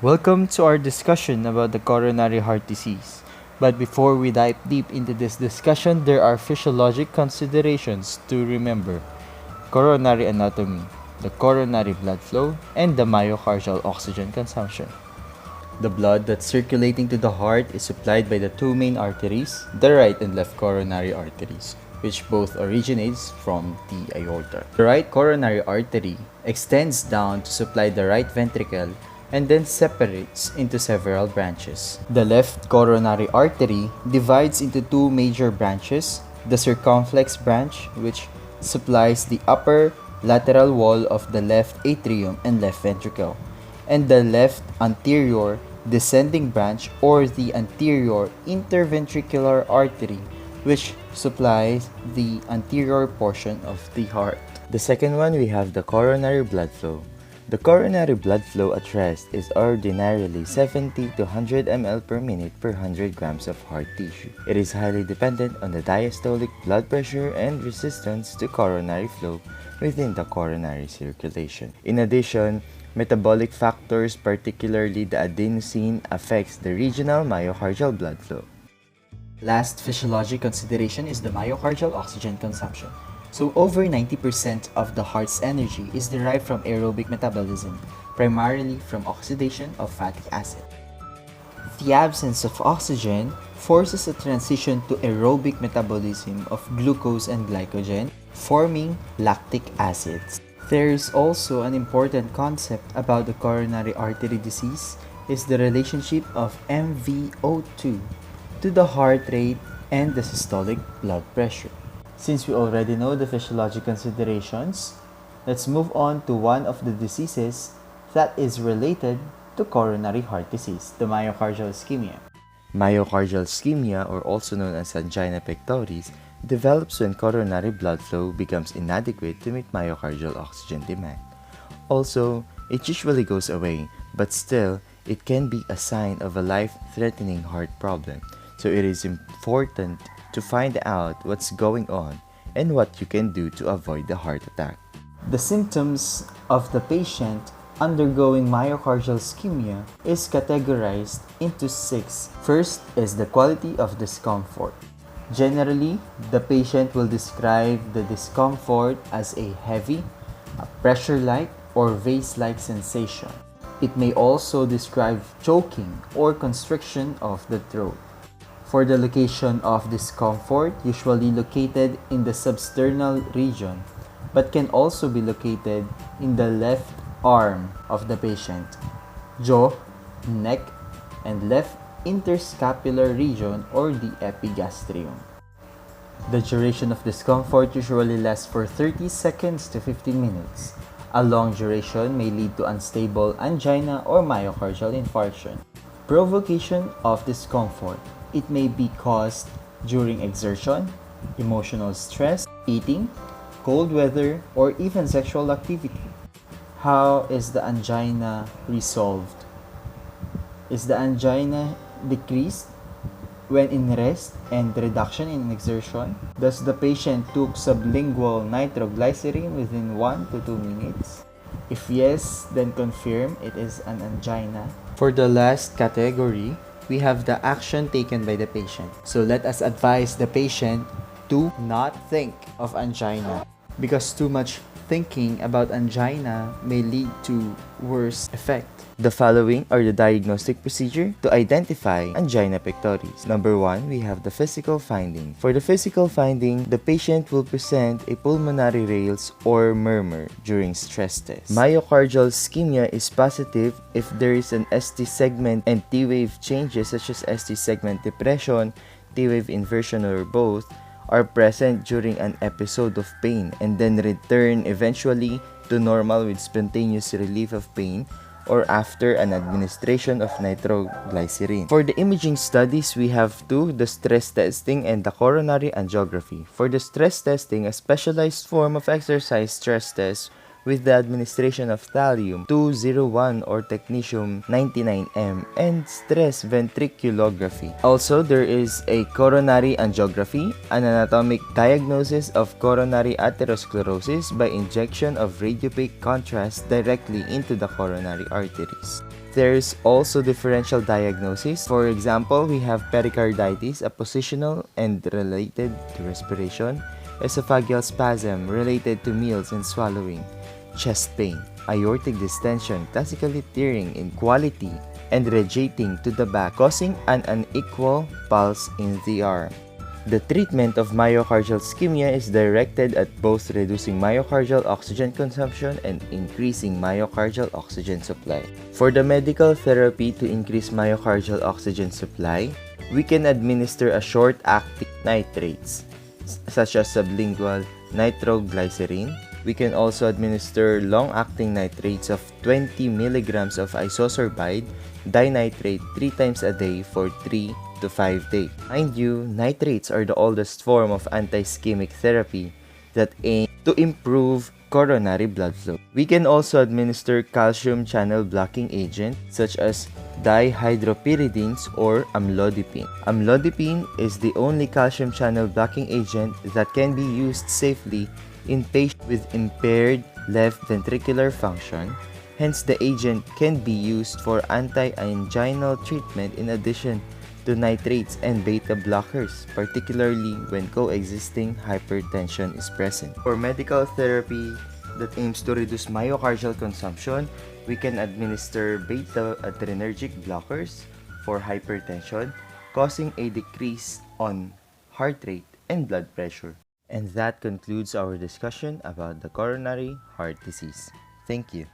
Welcome to our discussion about the coronary heart disease. But before we dive deep into this discussion, there are physiologic considerations to remember: coronary anatomy, the coronary blood flow, and the myocardial oxygen consumption. The blood that's circulating to the heart is supplied by the two main arteries, the right and left coronary arteries, which both originates from the aorta. The right coronary artery extends down to supply the right ventricle and then separates into several branches. The left coronary artery divides into two major branches: the circumflex branch, which supplies the upper lateral wall of the left atrium and left ventricle, and the left anterior descending branch, or the anterior interventricular artery, which supplies the anterior portion of the heart. The second one, we have the coronary blood flow. The coronary blood flow at rest is ordinarily 70 to 100 ml per minute per 100 grams of heart tissue. It is highly dependent on the diastolic blood pressure and resistance to coronary flow within the coronary circulation. In addition, metabolic factors, particularly the adenosine, affects the regional myocardial blood flow. Last physiologic consideration is the myocardial oxygen consumption. So over 90% of the heart's energy is derived from aerobic metabolism, primarily from oxidation of fatty acid. The absence of oxygen forces a transition to aerobic metabolism of glucose and glycogen, forming lactic acids. There is also an important concept about the coronary artery disease is the relationship of MVO2 to the heart rate and the systolic blood pressure. Since we already know the physiologic considerations, let's move on to one of the diseases that is related to coronary heart disease, the myocardial ischemia. Myocardial ischemia, or also known as angina pectoris, develops when coronary blood flow becomes inadequate to meet myocardial oxygen demand. Also, it usually goes away, but still, it can be a sign of a life-threatening heart problem, so it is important to find out what's going on and what you can do to avoid the heart attack. The symptoms of the patient undergoing myocardial ischemia is categorized into 6. First is the quality of discomfort. Generally, the patient will describe the discomfort as a heavy, a pressure-like, or vase-like sensation. It may also describe choking or constriction of the throat. For the location of discomfort, usually located in the substernal region, but can also be located in the left arm of the patient, jaw, neck, and left interscapular region, or the epigastrium. The duration of discomfort usually lasts for 30 seconds to 15 minutes. A long duration may lead to unstable angina or myocardial infarction. Provocation of discomfort. It may be caused during exertion, emotional stress, eating, cold weather, or even sexual activity. How is the angina resolved? Is the angina decreased when in rest and reduction in exertion? Does the patient took sublingual nitroglycerin within 1 to 2 minutes? If yes, then confirm it is an angina. For the last category, we have the action taken by the patient. So let us advise the patient to not think of angina, because too much thinking about angina may lead to worse effect. The following are the diagnostic procedure to identify angina pectoris. Number 1, we have the physical finding. For the physical finding, the patient will present a pulmonary rales or murmur during stress test. Myocardial ischemia is positive if there is an ST segment and T-wave changes such as ST segment depression, T-wave inversion, or both are present during an episode of pain and then return eventually to normal with spontaneous relief of pain or after an administration of nitroglycerin. For the imaging studies, we have two, the stress testing and the coronary angiography. For the stress testing, a specialized form of exercise stress test with the administration of thallium-201 or technetium-99m and stress ventriculography. Also, there is a coronary angiography, an anatomic diagnosis of coronary atherosclerosis by injection of radiopaque contrast directly into the coronary arteries. There's also differential diagnosis. For example, we have pericarditis, a positional and related to respiration, esophageal spasm related to meals and swallowing, chest pain, aortic distension, classically tearing in quality and radiating to the back, causing an unequal pulse in the arm. The treatment of myocardial ischemia is directed at both reducing myocardial oxygen consumption and increasing myocardial oxygen supply. For the medical therapy to increase myocardial oxygen supply, we can administer a short-acting nitrates, such as sublingual nitroglycerin. We can also administer long-acting nitrates of 20 milligrams of isosorbide dinitrate 3 times a day for 3 to 5 days. Mind you, nitrates are the oldest form of anti-ischemic therapy that aim to improve coronary blood flow. We can also administer calcium channel blocking agent such as dihydropyridines or amlodipine. Amlodipine is the only calcium channel blocking agent that can be used safely in patients with impaired left ventricular function. Hence, the agent can be used for anti-anginal treatment in addition to nitrates and beta blockers, particularly when coexisting hypertension is present. For medical therapy that aims to reduce myocardial consumption, we can administer beta adrenergic blockers for hypertension, causing a decrease on heart rate and blood pressure. And that concludes our discussion about the coronary heart disease. Thank you.